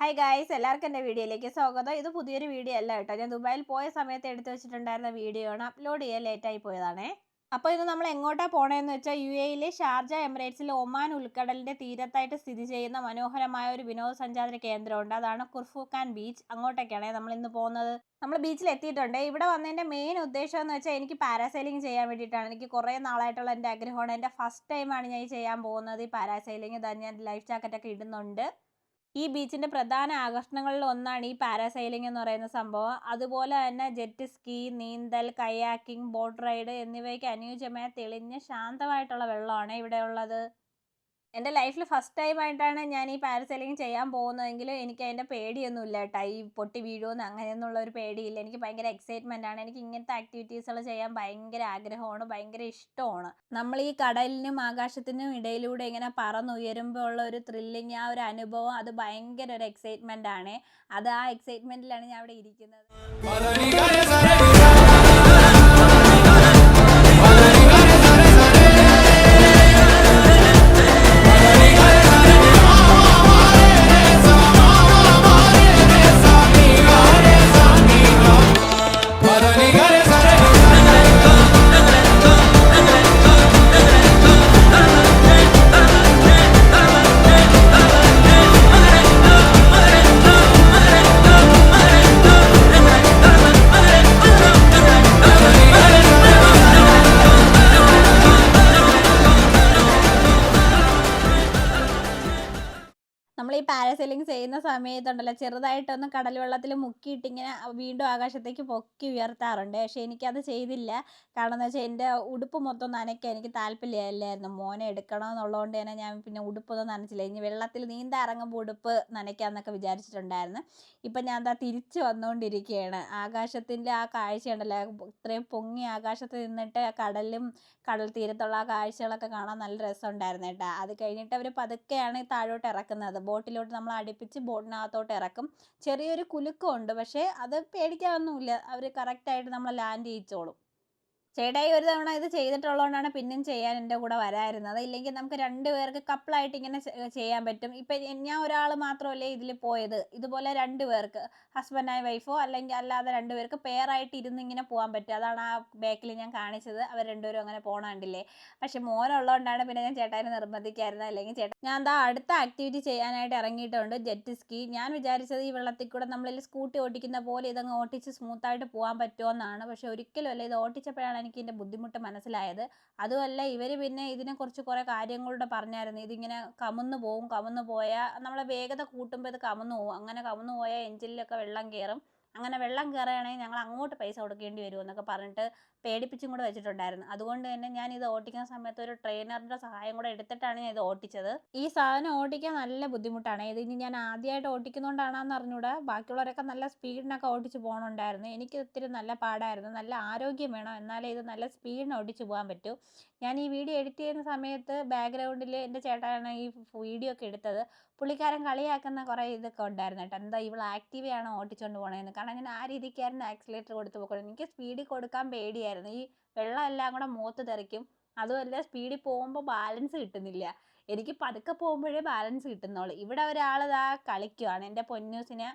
Hi guys, എല്ലാവർക്കും എൻ്റെ വീഡിയോയിലേക്ക് സ്വാഗതം. ഇത് പുതിയൊരു വീഡിയോ അല്ല കേട്ടോ. ഞാൻ ദുബായിൽ പോയ സമയത്ത് എടുത്തു വെച്ചിട്ടുണ്ടായിരുന്ന വീഡിയോ ആണ്. അപ്ലോഡ് ചെയ്യാൻ ലേറ്റായി പോയതാണേ. അപ്പോൾ ഇത് നമ്മൾ എങ്ങോട്ടാണ് പോകണമെന്ന് വെച്ചാൽ UAE ഷാർജ എമിറേറ്റ്സിൽ ഒമാൻ ഉൾക്കടലിൻ്റെ തീരത്തായിട്ട് സ്ഥിതി ചെയ്യുന്ന മനോഹരമായ ഒരു വിനോദസഞ്ചാര കേന്ദ്രമുണ്ട്. അതാണ് കുർഫുഖാൻ ബീച്ച്. അങ്ങോട്ടേക്കാണ് നമ്മൾ ഇന്ന് പോകുന്നത്. നമ്മൾ ബീച്ചിൽ എത്തിയിട്ടുണ്ട്. ഇവിടെ വന്നതിൻ്റെ മെയിൻ ഉദ്ദേശം എന്ന് വെച്ചാൽ എനിക്ക് പാരാസൈലിംഗ് ചെയ്യാൻ വേണ്ടിയിട്ടാണ്. എനിക്ക് കുറേ നാളായിട്ടുള്ള എൻ്റെ ആഗ്രഹമാണ്. എൻ്റെ ഫസ്റ്റ് ടൈമാണ് ഞാൻ ചെയ്യാൻ പോകുന്നത് ഈ പാരാസൈലിംഗ്. തന്നെ ഞാൻ ലൈഫ് ജാക്കറ്റൊക്കെ ഇടുന്നുണ്ട്. ഈ ബീച്ചിൻ്റെ പ്രധാന ആകർഷണങ്ങളിൽ ഒന്നാണ് ഈ പാരാസൈലിംഗ് എന്ന് പറയുന്ന സംഭവം. അതുപോലെ തന്നെ ജെറ്റ് സ്കീ, നീന്തൽ, കയാക്കിംഗ്, ബോട്ട് റൈഡ് എന്നിവയ്ക്ക് അനുയോജ്യമായ തെളിഞ്ഞ ശാന്തമായിട്ടുള്ള വെള്ളമാണ് ഇവിടെ ഉള്ളത്. എൻ്റെ ലൈഫിൽ ഫസ്റ്റ് ടൈമായിട്ടാണ് ഞാൻ ഈ പാരസൈലിംഗ് ചെയ്യാൻ പോകുന്നതെങ്കിലും എനിക്ക് അതിൻ്റെ പേടിയൊന്നുമില്ല കേട്ടോ. ഈ പൊട്ടി വീഴുമെന്ന് അങ്ങനെയൊന്നുള്ള ഒരു പേടിയില്ല. എനിക്ക് ഭയങ്കര എക്സൈറ്റ്മെൻ്റ് ആണ്. എനിക്ക് ഇങ്ങനത്തെ ആക്ടിവിറ്റീസുകൾ ചെയ്യാൻ ഭയങ്കര ആഗ്രഹമാണ്, ഭയങ്കര ഇഷ്ടമാണ്. നമ്മൾ ഈ കടലിനും ആകാശത്തിനും ഇടയിലൂടെ ഇങ്ങനെ പറന്നുയരുമ്പോൾ ഉള്ള ഒരു ത്രില്ലിങ്, ആ ഒരു അനുഭവം, അത് ഭയങ്കര ഒരു എക്സൈറ്റ്മെൻ്റ് ആണ്. ആ എക്സൈറ്റ്മെൻറ്റിലാണ് ഞാൻ അവിടെ ഇരിക്കുന്നത്. നമ്മൾ ഈ പാരസൈലിംഗ് ചെയ്യുന്ന സമയത്തുണ്ടല്ലോ, ചെറുതായിട്ടൊന്ന് കടൽ വെള്ളത്തിൽ മുക്കിയിട്ട് ഇങ്ങനെ വീണ്ടും ആകാശത്തേക്ക് പൊക്കി ഉയർത്താറുണ്ട്. പക്ഷേ എനിക്കത് ചെയ്തില്ല. കാരണം എന്ന് വെച്ചാൽ എൻ്റെ ഉടുപ്പ് മൊത്തം നനയ്ക്കാൻ എനിക്ക് താല്പര്യമില്ലായിരുന്നു. മോനെ എടുക്കണമെന്നുള്ളതുകൊണ്ട് തന്നെ ഞാൻ പിന്നെ ഉടുപ്പൊന്നും നനച്ചില്ല. ഇനി വെള്ളത്തിൽ നീന്താൻ ഇറങ്ങുമ്പോൾ ഉടുപ്പ് നനയ്ക്കാമെന്നൊക്കെ വിചാരിച്ചിട്ടുണ്ടായിരുന്നു. ഇപ്പം ഞാൻ തിരിച്ച് വന്നുകൊണ്ടിരിക്കുകയാണ്. ആകാശത്തിൻ്റെ ആ കാഴ്ചയുണ്ടല്ലോ, ഇത്രയും പൊങ്ങി ആകാശത്ത് നിന്നിട്ട് കടലും കടൽ തീരത്തുള്ള ആ കാഴ്ചകളൊക്കെ കാണാൻ നല്ല രസമുണ്ടായിരുന്നു കേട്ടോ. അത് കഴിഞ്ഞിട്ട് അവർ പതുക്കെയാണ് താഴോട്ട് ഇറക്കുന്നത്. ബോട്ടിലോട്ട് നമ്മൾ അടുപ്പിച്ച് ബോട്ടിനകത്തോട്ട് ഇറക്കും. ചെറിയൊരു കുലുക്കമുണ്ട്, പക്ഷേ അത് പേടിക്കാനൊന്നുമില്ല. അവർ കറക്റ്റായിട്ട് നമ്മൾ ലാൻഡ് ചെയ്യിച്ചോളും. ചേട്ടായി ഒരു തവണ ഇത് ചെയ്തിട്ടുള്ളതുകൊണ്ടാണ് പിന്നെയും ചെയ്യാൻ എൻ്റെ കൂടെ വരായിരുന്നത്. ഇല്ലെങ്കിൽ നമുക്ക് 2 പേർക്ക് കപ്പിളായിട്ട് ഇങ്ങനെ ചെയ്യാൻ പറ്റും. ഇപ്പം ഞാൻ ഒരാൾ മാത്രമല്ലേ ഇതിൽ പോയത്. ഇതുപോലെ 2 പേർക്ക്, ഹസ്ബൻഡ് ആൻഡ് വൈഫോ അല്ലെങ്കിൽ അല്ലാതെ 2 പേർക്ക് പെയറായിട്ട് ഇരുന്ന് ഇങ്ങനെ പോകാൻ പറ്റും. അതാണ് ആ ബാക്കിൽ ഞാൻ കാണിച്ചത്. അവർ 2 പേരും അങ്ങനെ പോകണ കണ്ടില്ലേ. പക്ഷെ മോനുള്ളതുകൊണ്ടാണ് പിന്നെ ഞാൻ ചേട്ടായിനെ നിർബന്ധിക്കായിരുന്നത്. അല്ലെങ്കിൽ ഞാൻ അടുത്ത ആക്ടിവിറ്റി ചെയ്യാനായിട്ട് ഇറങ്ങിയിട്ടുണ്ട്, ജെറ്റ് സ്കീ. ഞാൻ വിചാരിച്ചത് ഈ വെള്ളത്തിൽ കൂടെ നമ്മളിൽ സ്കൂട്ടി ഓടിക്കുന്ന പോലെ ഇതങ്ങ് ഓടിച്ച് സ്മൂത്തായിട്ട് പോകാൻ പറ്റുമെന്നാണ്. പക്ഷെ ഒരിക്കലും അല്ല. ഇത് ഓടിച്ചപ്പോഴാണ് എനിക്ക് ഇതിൻ്റെ ബുദ്ധിമുട്ട് മനസ്സിലായത്. അതുമല്ല, ഇവർ പിന്നെ ഇതിനെക്കുറിച്ച് കുറേ കാര്യങ്ങളുടെ പറഞ്ഞായിരുന്നു. ഇതിങ്ങനെ കമന്നു പോയാൽ നമ്മൾ വേഗത കൂട്ടുമ്പോൾ ഇത് കമന്നു പോകും. അങ്ങനെ കമന്നു പോയാൽ എഞ്ചിനിലൊക്കെ വെള്ളം കയറും. അങ്ങനെ വെള്ളം കയറുകയാണെങ്കിൽ ഞങ്ങൾ അങ്ങോട്ട് പൈസ കൊടുക്കേണ്ടി വരുമെന്നൊക്കെ പറഞ്ഞിട്ട് പേടിപ്പിച്ചും കൂടെ വെച്ചിട്ടുണ്ടായിരുന്നു. അതുകൊണ്ട് തന്നെ ഞാൻ ഇത് ഓടിക്കുന്ന സമയത്ത് ഒരു ട്രെയിനറിൻ്റെ സഹായം കൂടെ എടുത്തിട്ടാണ് ഞാൻ ഇത് ഓടിച്ചത്. ഈ സാധനം ഓടിക്കാൻ നല്ല ബുദ്ധിമുട്ടാണ്. ഇത് ഇനി ഞാൻ ആദ്യമായിട്ട് ഓടിക്കുന്നതുകൊണ്ടാണെന്ന് അറിഞ്ഞൂടാ. ബാക്കിയുള്ളവരൊക്കെ നല്ല സ്പീഡിനൊക്കെ ഓടിച്ച് പോകണുണ്ടായിരുന്നു. എനിക്ക് ഇത്തിരി നല്ല പാടായിരുന്നു. നല്ല ആരോഗ്യം വേണം, എന്നാലേ ഇത് നല്ല സ്പീഡിന് ഓടിച്ച് പോകാൻ പറ്റൂ. ഞാൻ ഈ വീഡിയോ എഡിറ്റ് ചെയ്യുന്ന സമയത്ത് ബാക്ക്ഗ്രൗണ്ടിൽ എൻ്റെ ചേട്ടനാണ് ഈ വീഡിയോ ഒക്കെ എടുത്തത്. പുള്ളിക്കാരൻ കളിയാക്കുന്ന കുറേ ഇതൊക്കെ ഉണ്ടായിരുന്നു കേട്ടോ. എന്താ ഇവൾ ആക്റ്റീവയാണോ ഓടിച്ചുകൊണ്ട് പോകണമെന്ന്. കാരണം ഞാൻ ആ രീതിക്കായിരുന്നു ആക്സിലേറ്റർ കൊടുത്ത് പോകണം. എനിക്ക് സ്പീഡിൽ കൊടുക്കാൻ പേടിയായിരുന്നു. ഈ വെള്ളം എല്ലാം കൂടെ മുഖത്ത് തെറിക്കും. അതുമല്ല, സ്പീഡിൽ പോകുമ്പോൾ ബാലൻസ് കിട്ടുന്നില്ല. എനിക്ക് പതുക്കെ പോകുമ്പോഴേ ബാലൻസ് കിട്ടുന്നുള്ളൂ. ഇവിടെ ഒരാൾ കളിക്കുവാണ്. എൻ്റെ പൊന്നൂസിനെ,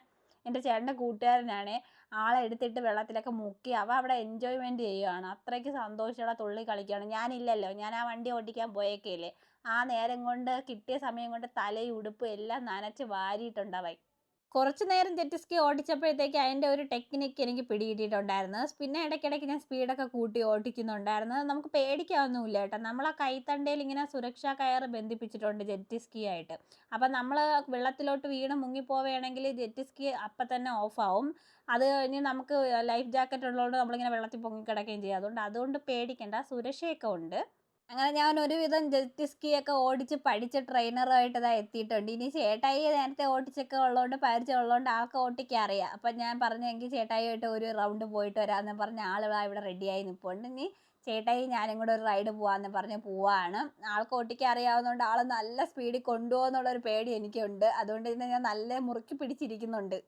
എൻ്റെ ചേട്ടൻ്റെ കൂട്ടുകാരനാണ്. ആളെ എടുത്തിട്ട് വെള്ളത്തിലൊക്കെ മുക്കി അവിടെ എൻജോയ്മെൻറ്റ് ചെയ്യുകയാണ്. അത്രയ്ക്ക് സന്തോഷമുള്ള തുള്ളി കളിക്കുകയാണ്. ഞാനില്ലല്ലോ, ഞാൻ ആ വണ്ടി ഓടിക്കാൻ പോയേക്കല്ലേ. ആ നേരം കൊണ്ട്, കിട്ടിയ സമയം കൊണ്ട് തലയും ഉടുപ്പും എല്ലാം നനച്ച് വാരിയിട്ടുണ്ടവൻ. കുറച്ച് നേരം ജെറ്റ് സ്കീ ഓടിച്ചപ്പോഴത്തേക്ക് അതിൻ്റെ ഒരു ടെക്നിക്ക് എനിക്ക് പിടികിട്ടിയിട്ടുണ്ടായിരുന്നു. പിന്നെ ഇടയ്ക്കിടയ്ക്ക് ഞാൻ സ്പീഡൊക്കെ കൂട്ടി ഓടിക്കുന്നുണ്ടായിരുന്നു. നമുക്ക് പേടിക്കാനൊന്നുമില്ല കേട്ടോ. നമ്മൾ ആ കൈത്തണ്ടയിൽ ഇങ്ങനെ സുരക്ഷാ കയറ് ബന്ധിപ്പിച്ചിട്ടുണ്ട് ജെറ്റ് സ്കീ ആയിട്ട്. അപ്പം നമ്മൾ വെള്ളത്തിലോട്ട് വീണ് മുങ്ങിപ്പോവുകയാണെങ്കിൽ ജെറ്റ് സ്കീ അപ്പം തന്നെ ഓഫാവും. അത് കഴിഞ്ഞ് നമുക്ക് ലൈഫ് ജാക്കറ്റ് ഉള്ളതുകൊണ്ട് നമ്മളിങ്ങനെ വെള്ളത്തിൽ പൊങ്ങിക്കിടക്കുകയും ചെയ്യും. അതുകൊണ്ട് പേടിക്കേണ്ട, സുരക്ഷയൊക്കെ ഉണ്ട്. അങ്ങനെ ഞാൻ ഒരുവിധം ജെറ്റ് സ്കീ ഒക്കെ ഓടിച്ച് പഠിച്ച ട്രെയിനറുമായിട്ട് എത്തിയിട്ടുണ്ട്. ഇനി ചേട്ടായി നേരത്തെ ഓടിച്ചൊക്കെ ഉള്ളതുകൊണ്ട്, പരിചയമുള്ളതുകൊണ്ട് ആൾക്ക് ഓട്ടിക്കാൻ അറിയാം. അപ്പം ഞാൻ പറഞ്ഞെങ്കിൽ ചേട്ടായിയായിട്ട് ഒരു റൗണ്ട് പോയിട്ട് വരാമെന്ന് പറഞ്ഞ് ആൾ ഇവിടെ റെഡിയായി നിൽപ്പുണ്ട്. ഇനി ചേട്ടായി ഞാനും കൂടെ ഒരു റൈഡ് പോകാമെന്ന് പറഞ്ഞ് പോവാണ്. ആൾക്ക് ഓട്ടിക്കാൻ അറിയാവുന്നതുകൊണ്ട് ആൾ നല്ല സ്പീഡിൽ കൊണ്ടുപോകുമെന്നുള്ളൊരു പേടി എനിക്കുണ്ട്. അതുകൊണ്ട് തന്നെ ഞാൻ നല്ല മുറുക്കി പിടിച്ചിരിക്കുന്നുണ്ട്.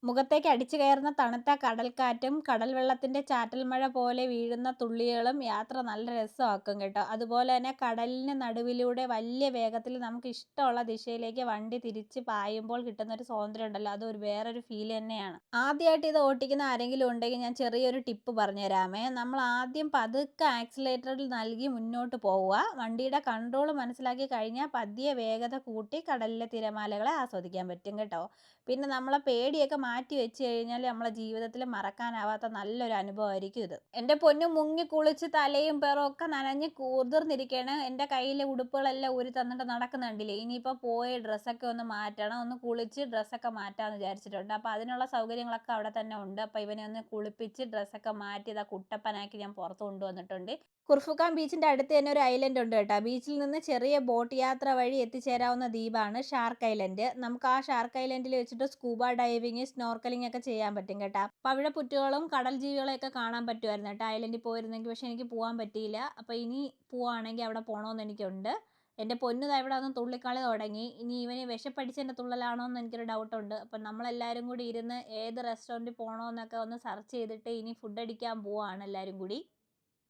മുഖത്തേക്ക് അടിച്ചു കയറുന്ന തണുത്ത കടൽക്കാറ്റും കടൽ വെള്ളത്തിൻ്റെ ചാറ്റൽ മഴ പോലെ വീഴുന്ന തുള്ളികളും യാത്ര നല്ല രസമാക്കും കേട്ടോ. അതുപോലെ തന്നെ കടലിന് നടുവിലൂടെ വലിയ വേഗത്തിൽ നമുക്ക് ഇഷ്ടമുള്ള ദിശയിലേക്ക് വണ്ടി തിരിച്ച് പായുമ്പോൾ കിട്ടുന്നൊരു സ്വാതന്ത്ര്യം ഉണ്ടല്ലോ, അതൊരു വേറൊരു ഫീൽ തന്നെയാണ്. ആദ്യമായിട്ട് ഇത് ഓട്ടിക്കുന്ന ആരെങ്കിലും ഉണ്ടെങ്കിൽ ഞാൻ ചെറിയൊരു ടിപ്പ് പറഞ്ഞുതരാമേ. നമ്മൾ ആദ്യം പതുക്കെ ആക്സിലേറ്ററിൽ നൽകി മുന്നോട്ട് പോവുക. വണ്ടിയുടെ കൺട്രോൾ മനസ്സിലാക്കി കഴിഞ്ഞാൽ പതിയെ വേഗത കൂട്ടി കടലിലെ തിരമാലകളെ ആസ്വദിക്കാൻ പറ്റും കേട്ടോ. പിന്നെ നമ്മളെ പേടിയൊക്കെ മാറ്റി വെച്ച് കഴിഞ്ഞാൽ നമ്മളെ ജീവിതത്തിൽ മറക്കാനാവാത്ത നല്ലൊരു അനുഭവമായിരിക്കും ഇത്. എൻ്റെ പൊന്നു മുങ്ങി കുളിച്ച് തലയും പേറും ഒക്കെ നനഞ്ഞ് കുതിർന്നിരിക്കുകയാണ്. എൻ്റെ കയ്യിലെ ഉടുപ്പുകളെല്ലാം ഊരി തന്നിട്ട് നടക്കുന്നുണ്ടില്ലേ. ഇനിയിപ്പോൾ പോയി ഡ്രസ്സൊക്കെ ഒന്ന് മാറ്റണം, ഒന്ന് കുളിച്ച് ഡ്രസ്സൊക്കെ മാറ്റാമെന്ന് വിചാരിച്ചിട്ടുണ്ട്. അപ്പോൾ അതിനുള്ള സൗകര്യങ്ങളൊക്കെ അവിടെ തന്നെ ഉണ്ട്. അപ്പോൾ ഇവനെ ഒന്ന് കുളിപ്പിച്ച് ഡ്രസ്സൊക്കെ മാറ്റി ഇതാ കുട്ടപ്പനാക്കി ഞാൻ പുറത്ത് കൊണ്ടുവന്നിട്ടുണ്ട്. കുർഫുഖാൻ ബീച്ചിൻ്റെ അടുത്ത് തന്നെ ഒരു ഐലൻഡ് ഉണ്ട് കേട്ടോ. ബീച്ചിൽ നിന്ന് ചെറിയ ബോട്ട് യാത്ര വഴി എത്തിച്ചേരാവുന്ന ദ്വീപാണ് ഷാർക്ക് ഐലൻഡ്. നമുക്ക് ആ ഷാർക്ക് ഐലൻഡിൽ വെച്ചിട്ട് സ്കൂബ ഡൈവിങ്, സ്നോർക്കലിംഗ് ഒക്കെ ചെയ്യാൻ പറ്റും കേട്ടോ. പവിഴപ്പുറ്റുകളും കടൽ ജീവികളെയൊക്കെ കാണാൻ പറ്റുമായിരുന്നു കേട്ടോ ഐലൻഡിൽ പോയിരുന്നെങ്കിൽ. പക്ഷെ എനിക്ക് പോകാൻ പറ്റിയില്ല. അപ്പോൾ ഇനി പോവുകയാണെങ്കിൽ അവിടെ പോകണമെന്ന് എനിക്കുണ്ട്. എൻ്റെ പൊന്നു ഇവിടെ ഒന്ന് തുള്ളിക്കളി തുടങ്ങി. ഇനി ഇവന് വിശപ്പടിച്ചതിൻ്റെ തുള്ളലാണോ എന്ന് എനിക്കൊരു ഡൗട്ടുണ്ട്. അപ്പം നമ്മളെല്ലാവരും കൂടി ഇരുന്ന് ഏത് റെസ്റ്റോറൻറ്റിൽ പോകണമെന്നൊക്കെ ഒന്ന് സെർച്ച് ചെയ്തിട്ട് ഇനി ഫുഡ് അടിക്കാൻ പോവുകയാണ് എല്ലാവരും കൂടി.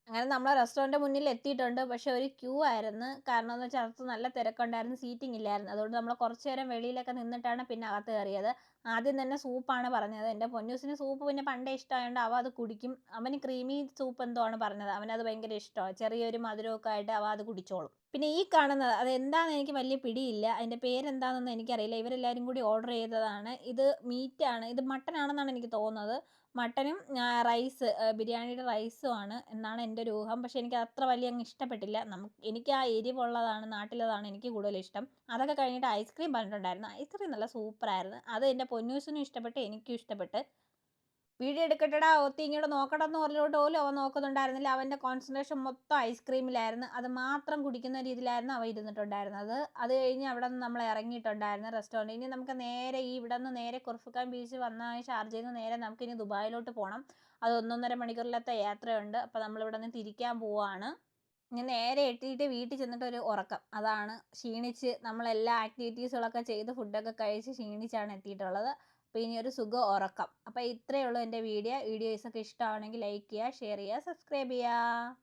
അങ്ങനെ നമ്മൾ റെസ്റ്റോറൻറ്റ് മുന്നിൽ എത്തിയിട്ടുണ്ട്. പക്ഷെ ഒരു ക്യൂ ആയിരുന്നു. കാരണം എന്ന് വെച്ചാൽ അകത്ത് നല്ല തിരക്കുണ്ടായിരുന്നു, സീറ്റിംഗ് ഇല്ലായിരുന്നു. അതുകൊണ്ട് നമ്മൾ കുറച്ച് നേരം വെളിയിലൊക്കെ നിന്നിട്ടാണ് പിന്നെ അകത്ത് കയറിയത്. ആദ്യം തന്നെ സൂപ്പാണ് പറഞ്ഞത്. എൻ്റെ പൊന്നൂസിന് സൂപ്പ് പിന്നെ പണ്ടേ ഇഷ്ടമായതുകൊണ്ട് അവ അത് കുടിക്കും. അവന് ക്രീമി സൂപ്പ് എന്തോ ആണ് പറഞ്ഞത്. അവനത് ഭയങ്കര ഇഷ്ടമാണ്. ചെറിയൊരു മധുരമൊക്കെ ആയിട്ട് അവ അത് കുടിച്ചോളും. പിന്നെ ഈ കാണുന്നത് അതെന്താണെന്ന് എനിക്ക് വലിയ പിടിയില്ല. അതിൻ്റെ പേരെന്താണെന്നൊന്നും എനിക്കറിയില്ല. ഇവരെല്ലാവരും കൂടി ഓർഡർ ചെയ്തതാണ്. ഇത് മീറ്റാണ്. ഇത് മട്ടൺ ആണെന്നാണ് എനിക്ക് തോന്നുന്നത്. മട്ടനും റൈസ്, ബിരിയാണിയുടെ റൈസുമാണ് എന്നാണ് എൻ്റെ ഒരു ഊഹം. പക്ഷേ എനിക്ക് അത്ര വലിയ അങ്ങ് ഇഷ്ടപ്പെട്ടില്ല. എനിക്ക് ആ എരിവുള്ളതാണ്, നാട്ടിലതാണ് എനിക്ക് കൂടുതൽ ഇഷ്ടം. അതൊക്കെ കഴിഞ്ഞിട്ട് ഐസ്ക്രീം പറഞ്ഞിട്ടുണ്ടായിരുന്നു. ഐസ്ക്രീം നല്ല സൂപ്പറായിരുന്നു. അത് എൻ്റെ പൊന്നൂസിനും ഇഷ്ടപ്പെട്ട്, എനിക്കും ഇഷ്ടപ്പെട്ട്. വീഡിയോ എടുക്കട്ടെടാ ഒത്തി ഇങ്ങോട്ട് നോക്കട്ടെ എന്ന് പറഞ്ഞിട്ട് പോലും അവൻ നോക്കുന്നുണ്ടായിരുന്നില്ല. അവൻ്റെ കോൺസെൻട്രേഷൻ മൊത്തം ഐസ്ക്രീമിലായിരുന്നു. അത് മാത്രം കുടിക്കുന്ന രീതിയിലായിരുന്നു അവൻ ഇരുന്നിട്ടുണ്ടായിരുന്നത്. അത് കഴിഞ്ഞ് അവിടെ നിന്ന് നമ്മൾ ഇറങ്ങിയിട്ടുണ്ടായിരുന്നു റെസ്റ്റോറൻറ്റ്. ഇനി നമുക്ക് നേരെ ഇവിടെ നിന്ന് നേരെ കുർഫുഖാൻ ബീച്ച് വന്ന ഷാർജയിൽ നിന്ന് നേരെ നമുക്കിനി ദുബായിലോട്ട് പോകണം. അത് 1.5 മണിക്കൂറിലത്തെ യാത്രയുണ്ട്. അപ്പോൾ നമ്മളിവിടെ നിന്ന് തിരിക്കാൻ പോവുകയാണ്. ഇനി നേരെ എത്തിയിട്ട് വീട്ടിൽ ചെന്നിട്ട് ഒരു ഉറക്കം. അതാണ് ക്ഷീണിച്ച് നമ്മളെല്ലാ ആക്ടിവിറ്റീസുകളൊക്കെ ചെയ്ത് ഫുഡൊക്കെ കഴിച്ച് ക്ഷീണിച്ചാണ് എത്തിയിട്ടുള്ളത്. അപ്പോൾ ഇനി ഒരു സുഖ ഉറക്കം. അപ്പോൾ ഇത്രയേ ഉള്ളൂ എൻ്റെ വീഡിയോസൊക്കെ ഇഷ്ടമാണെങ്കിൽ ലൈക്ക് ചെയ്യുക, ഷെയർ ചെയ്യുക, സബ്സ്ക്രൈബ് ചെയ്യുക.